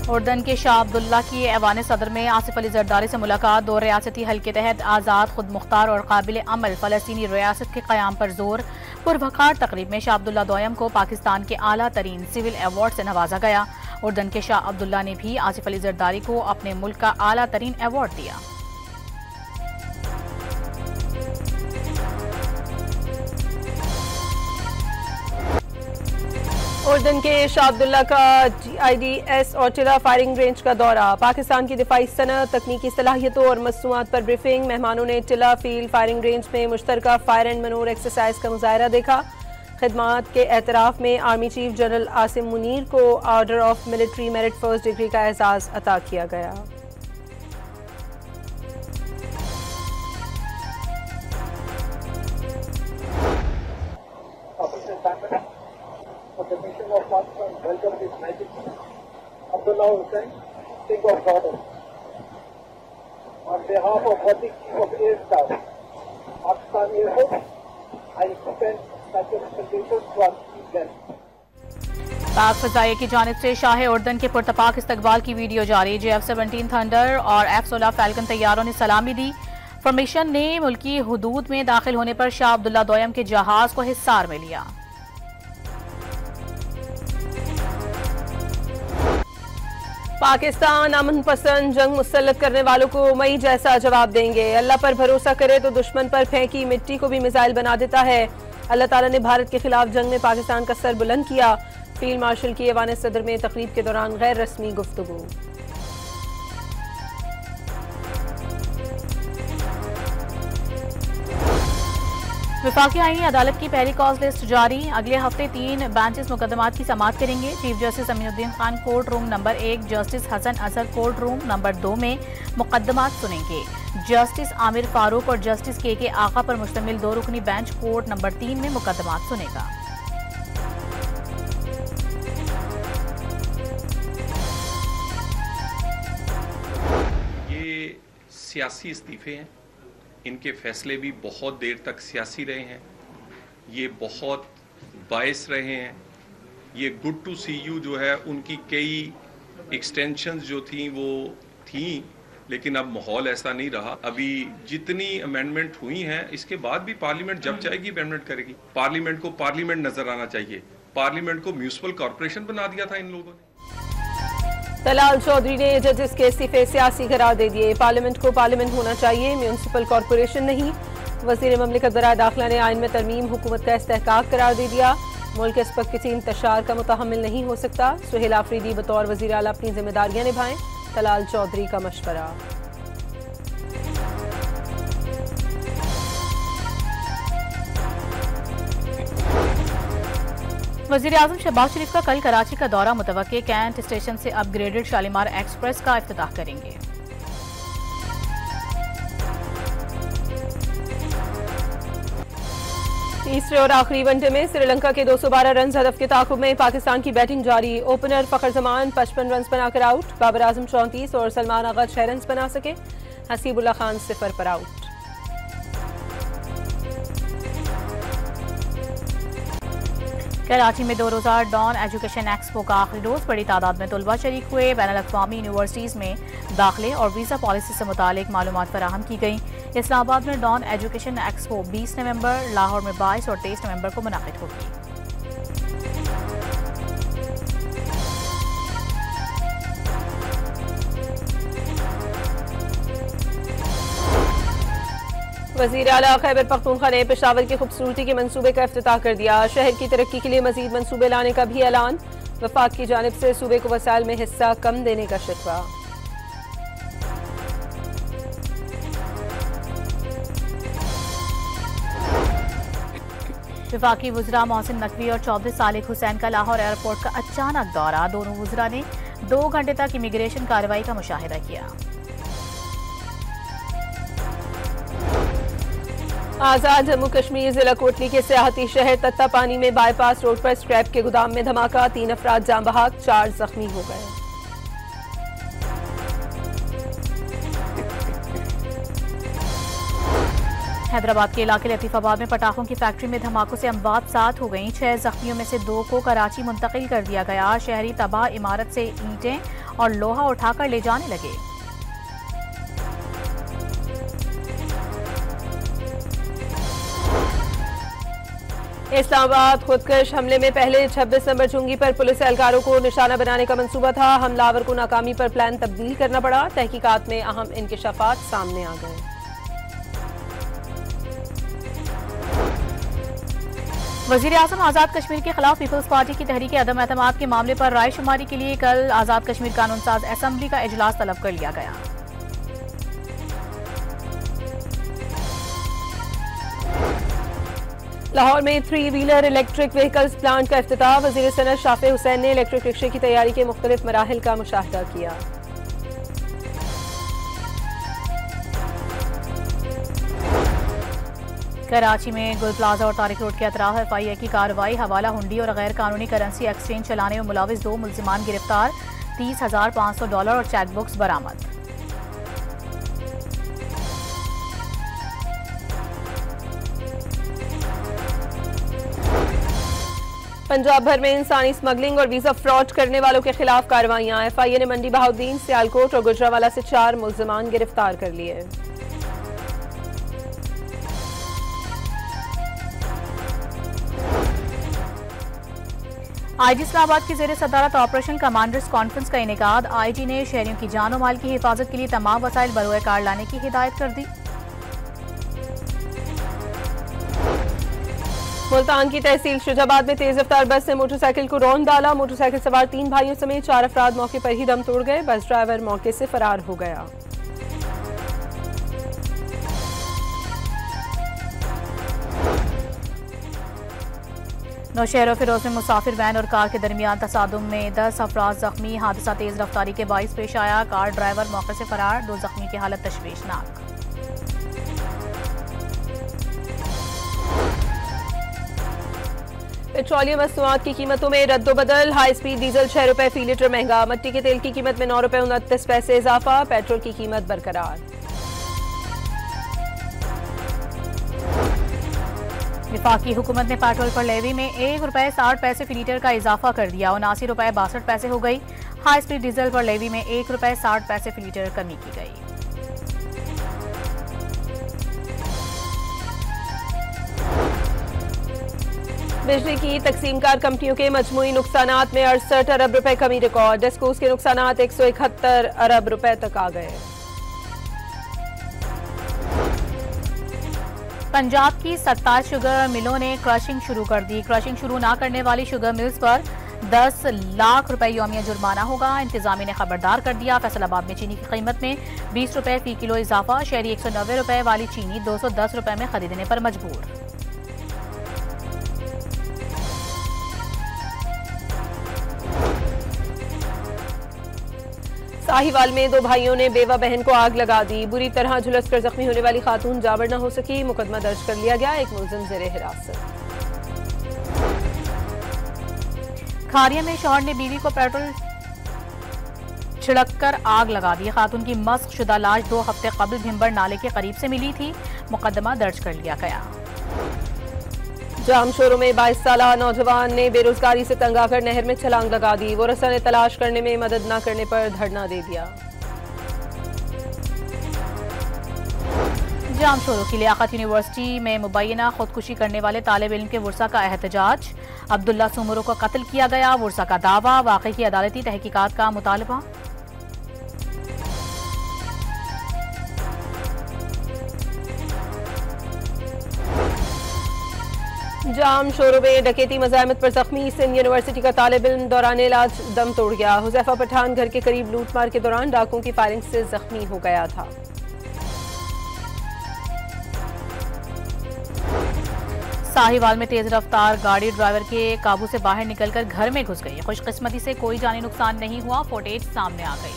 उर्दन के शाह अब्दुल्ला की ऐवान सदर में आसिफ अली जरदारी से मुलाकात। 2 रियासती हल के तहत आज़ाद, खुद मुख्तार और काबिल अमल फ़लस्तीनी रियासत के क़याम पर जोर। पुरवकार तकरीब में शाह अब्दुल्ला दोयम को पाकिस्तान के आला तरीन सिविल अवार्ड से नवाजा गया। उर्दन के शाह अब्दुल्ला ने भी आसिफ अली जरदारी को अपने मुल्क का आला तरीन अवार्ड दिया। उर्दन के शाह अब्दुल्ला का GIDS और टिला फायरिंग रेंज का दौरा। पाकिस्तान की दिफाई सनअत, तकनीकी सलाहियतों और मसनूआत पर ब्रीफिंग। मेहमानों ने टिला फील्ड फायरिंग रेंज में मुश्तरका फायर एंड मनूर एक्सरसाइज का मुजाहरा देखा। खिदमात के एतराफ़ में army chief general Asim Munir को order of military merit first degree का एजाज़ अता किया गया। Abdullah Hussain, King of Jordan, on behalf of the Chief of Air Staff, Pakistan Air Force, I extend congratulations to our chief guest. पाक फ़ज़ाइया की जानिब से शाह उर्दन के पुरतपाक इस्तकबाल की वीडियो जारी। F-17 थंडर और F-16 फैल्कन तैयारों ने सलामी दी। फॉर्मेशन ने मुल्की हुदूद में दाखिल होने पर शाह अब्दुल्ला दोयम के जहाज को हिसार में लिया। पाकिस्तान अमन पसंद जंग मुसल्लत करने वालों को मई जैसा जवाब देंगे। अल्लाह पर भरोसा करे तो दुश्मन पर फेंकी मिट्टी को भी मिसाइल बना देता है। अल्लाह ताला ने भारत के खिलाफ जंग में पाकिस्तान का सर बुलंद किया। फील्ड मार्शल की ऐवान सदर में तकरीब के दौरान गैर रस्मी गुफ्तगू। वफाकी आईनी अदालत की पहली कॉज लिस्ट जारी। अगले हफ्ते 3 बेंचेस मुकदमात की समाअत करेंगे। Chief justice Aminuddin Khan court room number 1, justice Hasan Azhar court room number 2 में मुकदमात सुनेंगे। जस्टिस आमिर फारूक और जस्टिस के आका पर मुश्तमिल 2 रुकनी बेंच कोर्ट नंबर 3 में मुकदमात सुनेगा। ये सियासी इस्तीफे हैं, इनके फैसले भी बहुत देर तक सियासी रहे हैं। ये बहुत बायस रहे हैं। ये गुड टू सी यू जो है, उनकी कई एक्सटेंशंस जो थी वो थी, लेकिन अब माहौल ऐसा नहीं रहा। अभी जितनी अमेंडमेंट हुई हैं, इसके बाद भी पार्लियामेंट जब चाहेगी अमेंडमेंट करेगी। पार्लियामेंट को पार्लियामेंट नजर आना चाहिए। पार्लियामेंट को म्यूनिसिपल कॉर्पोरेशन बना दिया था इन लोगों ने। तलाल चौधरी ने जजेस के इस्तीफे सियासी करार दे दिए। पार्लियामेंट को पार्लियामेंट होना चाहिए, म्यूनिसिपल कॉर्पोरेशन नहीं। वज़ीर ममलिकत बराए दाखिला ने आइन में तरमीम हुकूमत का इस्तेहकाक करार दे दिया। मुल्क के इस पर किसी इंतशार का मुतहम्मिल नहीं हो सकता। सुहेल आफरीदी बतौर वज़ीर आला अपनी जिम्मेदारियां निभाएं। तलाल चौधरी का मशवरा। वज़ीर आज़म शहबाज शरीफ का कल कराची का दौरा मुतवक्के। कैंट स्टेशन से अपग्रेडेड शालीमार एक्सप्रेस का इफ्तिताह करेंगे। तीसरे और आखिरी वनडे में श्रीलंका के 212 रन हदफ के ताकुब में पाकिस्तान की बैटिंग जारी। ओपनर फखर जमान 55 रन बनाकर आउट। बाबर आजम 34 और सलमान आगा 6 रन बना सके। हसीबुल्ला खान 0 पर आउट। कराची में 2 रोज़ा डॉन एजुकेशन एक्सपो का आखिरी रोज बड़ी तादाद में तलबा शरीक हुए। बैनुल-अक़वामी यूनिवर्सिटीज़ में दाखिले और वीज़ा पॉलिसी से मुतालिक मालूमात फराहम की गई। इस्लामाबाद में डॉन एजुकेशन एक्सपो 20 नवंबर, लाहौर में 22 और 23 नवंबर को मुनाकिद होगी। वज़ीर आला खैबर पख्तूनख्वा ने पेशावर की खूबसूरती के मंसूबे का इफ्तिताह कर दिया। शहर की तरक्की के लिए मजीद मंसूबे लाने का भी ऐलान। वफाक की जानिब से सूबे को वसाइल में हिस्सा कम देने का शिकवा। वफाकी वुज़रा मोहसिन नकवी और चौधरी सालिक हुसैन का लाहौर एयरपोर्ट का अचानक दौरा। दोनों वुज़रा ने 2 घंटे तक इमिग्रेशन कार्रवाई का मुशाहिदा किया। आजाद जम्मू कश्मीर जिला कोटली के सियाहती शहर तत्तापानी में बाईपास रोड पर स्क्रैप के गोदाम में धमाका। 3 अफराद जान बहक, 4 जख्मी हो गए। हैदराबाद के इलाके लतीफाबाद में पटाखों की फैक्ट्री में धमाकों से अमवात 7 हो गई। 6 जख्मियों में से 2 को कराची मुंतकिल कर दिया गया। शहरी तबाह इमारत से ईंटें और लोहा उठाकर ले जाने लगे। इस्लामाबाद खुदकश हमले में पहले 26 नंबर चुंगी पर पुलिस एहलकारों को निशाना बनाने का मंसूबा था। हमलावर को नाकामी पर प्लान तब्दील करना पड़ा। तहकीकात में अहम इंकशाफात सामने आ गए। वज़ीर-ए-आज़म आज़ाद कश्मीर के खिलाफ पीपल्स पार्टी की तहरीक अदम एतमाद के मामले पर राय शुमारी के लिए कल आज़ाद कश्मीर कानून साज असेंबली का इजलास तलब कर लिया गया। लाहौर में 3 व्हीलर इलेक्ट्रिक व्हीकल्स प्लांट का इफ्तिताह। वज़ीर सनत शाफे हुसैन ने इलेक्ट्रिक रिक्शे की तैयारी के मुख्तलिफ मराहिल का मुशाहिदा किया। कराची में गुल प्लाजा और तारिक रोड के अतराफ FIA की कार्रवाई। हवाला हुंडी और गैर कानूनी करेंसी एक्सचेंज चलाने में मुलविस 2 मुल्जिमान गिरफ्तार। $30,500 और चेक बुक्स बरामद। पंजाब भर में इंसानी स्मगलिंग और वीजा फ्रॉड करने वालों के खिलाफ कार्रवाइयां। FIA ने मंडी बहाउद्दीन, सियालकोट और गुजरावाला से 4 मुल्जिमान गिरफ्तार कर लिए। IG इस्लामाबाद की ज़ेर सदारत ऑपरेशन कमांडर्स कॉन्फ्रेंस का इनेकाद। IG ने शहरियों की जान और माल की हिफाजत के लिए तमाम वसाइल बरोए कार लाने की हिदायत कर दी। मुल्तान की तहसील शुजाबाद में तेज रफ्तार बस ने मोटरसाइकिल को रौंद डाला। मोटरसाइकिल सवार 3 भाइयों समेत 4 अफराद मौके पर ही दम तोड़ गए। बस ड्राइवर मौके से फरार हो गया। नौशहर और फिरोज में मुसाफिर वैन और कार के दरमियान तसादुम में 10 अफराद जख्मी। हादसा तेज रफ्तारी के बाइस पेश आया। कार ड्राइवर मौके से फरार। 2 जख्मी की हालत तशवीशनाक। पेट्रोलियम मसनूआत की कीमतों में रद्दोबदल। हाई स्पीड डीजल 6 रुपए फी लीटर महंगा। मट्टी के तेल की कीमत में 9 रुपए 29 पैसे इजाफा। पेट्रोल की कीमत बरकरार। वफाकी हुकूमत ने पेट्रोल पर लेवी में 1 रुपए 60 पैसे फी लीटर का इजाफा कर दिया। 79 रुपए 62 पैसे हो गई। हाई स्पीड डीजल पर लेवी में 1 रुपए 60 पैसे फी लीटर कमी की गई। बिजली की तकसीमकार कंपनियों के मजमूई नुकसानात में 68 अरब रुपए कमी रिकॉर्ड। डेस्कोस के नुकसानात 171 अरब रुपए तक आ गए। पंजाब की 27 शुगर मिलों ने क्रशिंग शुरू कर दी। क्रशिंग शुरू न करने वाली शुगर मिल्स पर 10 लाख रुपए यौमिया जुर्माना होगा। इंतजामिया ने खबरदार कर दिया। फैसलाबाद में चीनी की कीमत में 20 रुपए फी किलो इजाफा। शहरी 190 रुपए वाली चीनी 210 रुपए में खरीदने पर मजबूर। साहिवाल में 2 भाइयों ने बेवा बहन को आग लगा दी। बुरी तरह झुलसकर जख्मी होने वाली खातून जाबर न हो सकी। मुकदमा दर्ज कर लिया गया। एक मुलजिम ज़ेरे हिरासत। खारिया में शौहर ने बीवी को पेट्रोल छिड़ककर आग लगा दी। खातून की मस्क शुदा लाश 2 हफ्ते कबल भिंबर नाले के करीब से मिली थी। मुकदमा दर्ज कर लिया गया। जाम शोरों में 22 साला नौजवान ने बेरोजगारी से तंग आकर नहर में छलांग लगा दी। वरसा ने तलाश करने में मदद न करने पर धरना दे दिया। जाम शोरों की लियाकत यूनिवर्सिटी में मुबैना खुदकुशी करने वाले तालिब इल्म के वुरसा का एहतजाज। अब्दुल्ला सुमरो को कत्ल किया गया। वुरसा का दावा। वाक़े की अदालती तहकीकात का मुतालबा। जाम शोरों में डकैती मज़ाहमत पर जख्मी सिंध यूनिवर्सिटी का तालिब इल्म दौरान इलाज दम तोड़ गया। हुज़ैफा पठान घर के करीब लूटमार के दौरान डाकुओं की फायरिंग से जख्मी हो गया था। साहिवाल में तेज रफ्तार गाड़ी ड्राइवर के काबू से बाहर निकलकर घर में घुस गई। खुशकिस्मती से कोई जानी नुकसान नहीं हुआ। फुटेज सामने आ गई।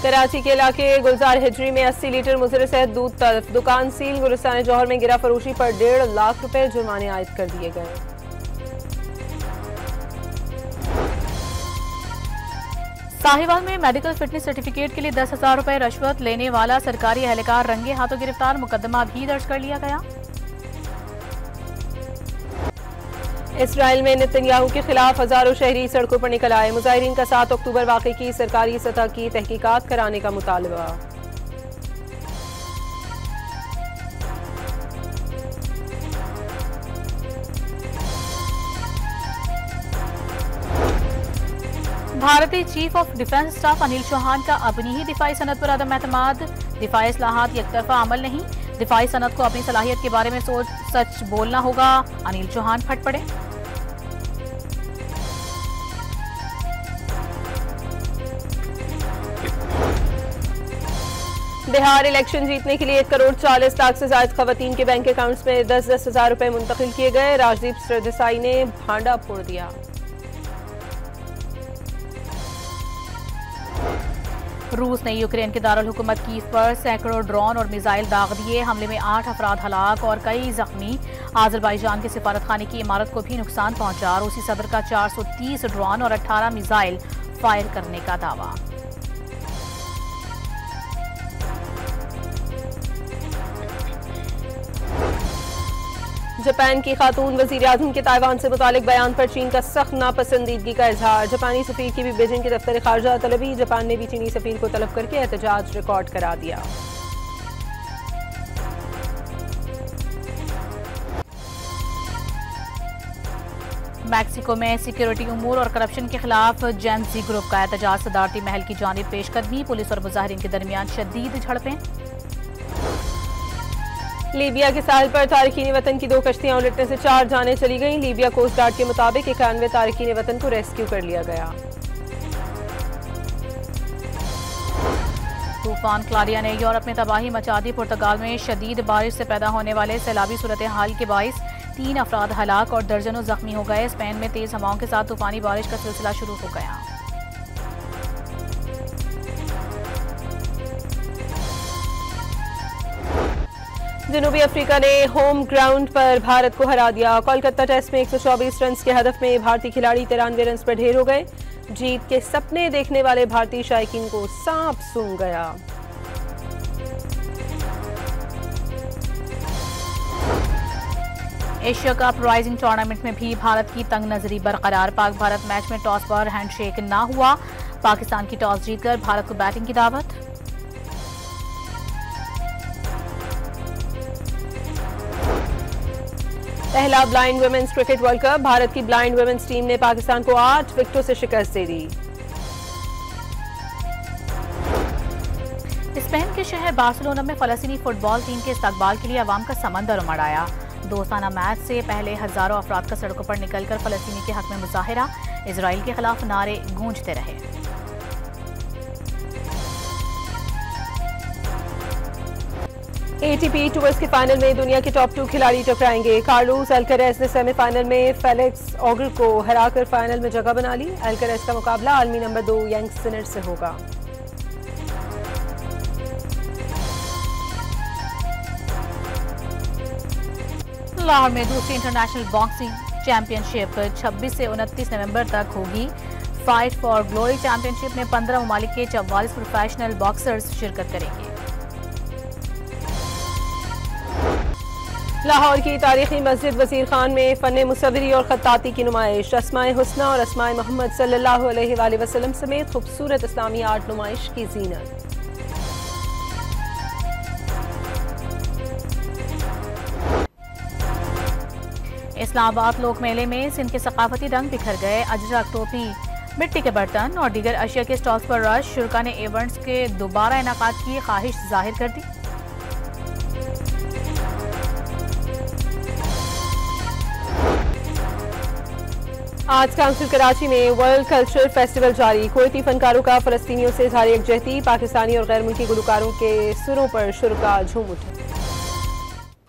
कराची के इलाके गुलजार हिजरी में 80 लीटर मुजर सहित दूध तल्फ। दुकान सील। गुलिस्तान जौहर में गिरा फरोशी पर 1.5 लाख रुपए जुर्माने आयद कर दिए गए। साहिवाल में मेडिकल फिटनेस सर्टिफिकेट के लिए 10,000 रुपए रिश्वत लेने वाला सरकारी एहलकार रंगे हाथों गिरफ्तार। मुकदमा भी दर्ज कर लिया गया। इसराइल में नेतन्याहू के खिलाफ हजारों शहरी सड़कों पर निकल आए। मुजाहिरीन का 7 अक्टूबर वाक़े की सरकारी सतह की तहकीकात कराने का मुतालबा। भारतीय chief of defence staff Anil Chauhan का अपनी ही दिफाई सनत पर अदम एतमाद। दिफाई इस्लाहात एकतरफा अमल नहीं, दिफाई सनत को अपनी सलाहियत के बारे में सच बोलना होगा, अनिल चौहान फट पड़े। बिहार इलेक्शन जीतने के लिए 1 करोड़ 40 लाख से ज्यादा खवातीन के बैंक अकाउंट्स में 10-10 हजार रुपए मुंतकिल किए गए। राजदीप सरदेसाई ने भांडा फोड़ दिया। रूस ने यूक्रेन के दारुल हुकूमत कीव पर सैकड़ों ड्रोन और मिसाइल दाग दिए। हमले में 8 अफराद हलाक और कई जख्मी। आजरबाईजान के सिफारतखाने की इमारत को भी नुकसान पहुंचा। रूसी सदर का 430 ड्रोन और 18 मिसाइल फायर करने का दावा। जापान की खातून वजीर आजम के ताइवान से मुतालिक बयान पर चीन का सख्त नापसंदीदगी का इजहार। जापानी सफीर की भी बीजिंग के दफ्तर खारजा तलबी। जापान ने भी चीनी सफीर को तलब करके एहतजाज रिकॉर्ड करा दिया। मैक्सिको में सिक्योरिटी उमूर और करप्शन के खिलाफ जेंजी ग्रुप का एहतजाज। सदारती महल की जानिब पेशकदमी। पुलिस और मुजाहिरीन के दरमियान शदीद झड़पें। लीबिया के साहिल पर तारकीन वतन की 2 कश्तियां उलटने से 4 जानें चली गईं। लीबिया कोस्ट गार्ड के मुताबिक 91 तारकीन वतन को रेस्क्यू कर लिया गया। तूफान क्लारिया ने यूरोप में तबाही मचा दी। पुर्तगाल में शदीद बारिश से पैदा होने वाले सैलाबी सूरत हाल के बाइस 3 अफराद हलाक और दर्जनों जख्मी हो गए। स्पेन में तेज हवाओं के साथ तूफानी बारिश का सिलसिला शुरू हो गया। जनूबी अफ्रीका ने होम ग्राउंड पर भारत को हरा दिया। कोलकाता टेस्ट में 124 रन के हदफ में भारतीय खिलाड़ी 93 रन पर ढेर हो गए। जीत के सपने देखने वाले भारतीय शायकीन को सांप सूंघ गया। एशिया कप राइजिंग टूर्नामेंट में भी भारत की तंग नजरी बरकरार। पाक भारत मैच में टॉस पर हैंडशेक ना हुआ। पाकिस्तान की टॉस जीतकर भारत को बैटिंग की दावत। पहला blind women's cricket world cup. Bharat की ब्लाइंड वुमेन्स टीम ने पाकिस्तान को 8 विकेटों से शिकस्त दे दी। स्पेन के शहर बार्सिलोना में फलस्तीनी फुटबॉल टीम के इस्तकबाल के लिए अवाम का समंदर उमड़ आया। दोस्ताना मैच से पहले हजारों अफराद का सड़कों पर निकलकर फलस्तीनी के हक में मुजाहिरा। इजराइल के खिलाफ नारे गूंजते रहे। एटीपी टूर्स के फाइनल में दुनिया के टॉप 2 खिलाड़ी टकराएंगे। कार्लोस अल्करेज ने सेमीफाइनल में फेलिक्स ऑगर को हराकर फाइनल में जगह बना ली। अल्करेज का मुकाबला आलमी नंबर 2 यांग सिनर से होगा। लाहौर में दूसरी इंटरनेशनल बॉक्सिंग चैंपियनशिप 26 से 29 नवंबर तक होगी। फाइट फॉर ग्लोरी चैंपियनशिप में 15 ममालिक के 44 प्रोफेशनल बॉक्सर्स शिरकत करेंगे। लाहौर की तारीखी मस्जिद वजीर खान में फन मुसव्वरी और खत्ताती की नुमाइश। अस्माए हुस्ना और अस्माए मोहम्मद सल्लल्लाहु अलैहि वसल्लम समेत खूबसूरत इस्लामी आर्ट नुमाइश की जीनत। इस्लामाबाद लोक मेले में सिंध के सकाफती रंग बिखर गए। अजरक, टोपी, मिट्टी के बर्तन और दीगर अशिया के स्टॉल्स पर रश। शुरा ने इवेंट्स के दोबारा इनेकाद की ख्वाहिश जाहिर कर दी। आज काउंसिल कराची में वर्ल्ड कल्चरल फेस्टिवल जारी। कुवैती फनकारों का फलस्तीनियों से इज़हार यकजहती। पाकिस्तानी और गैर मुल्की गुलकारों के सुरों पर शुरका झूम उठे।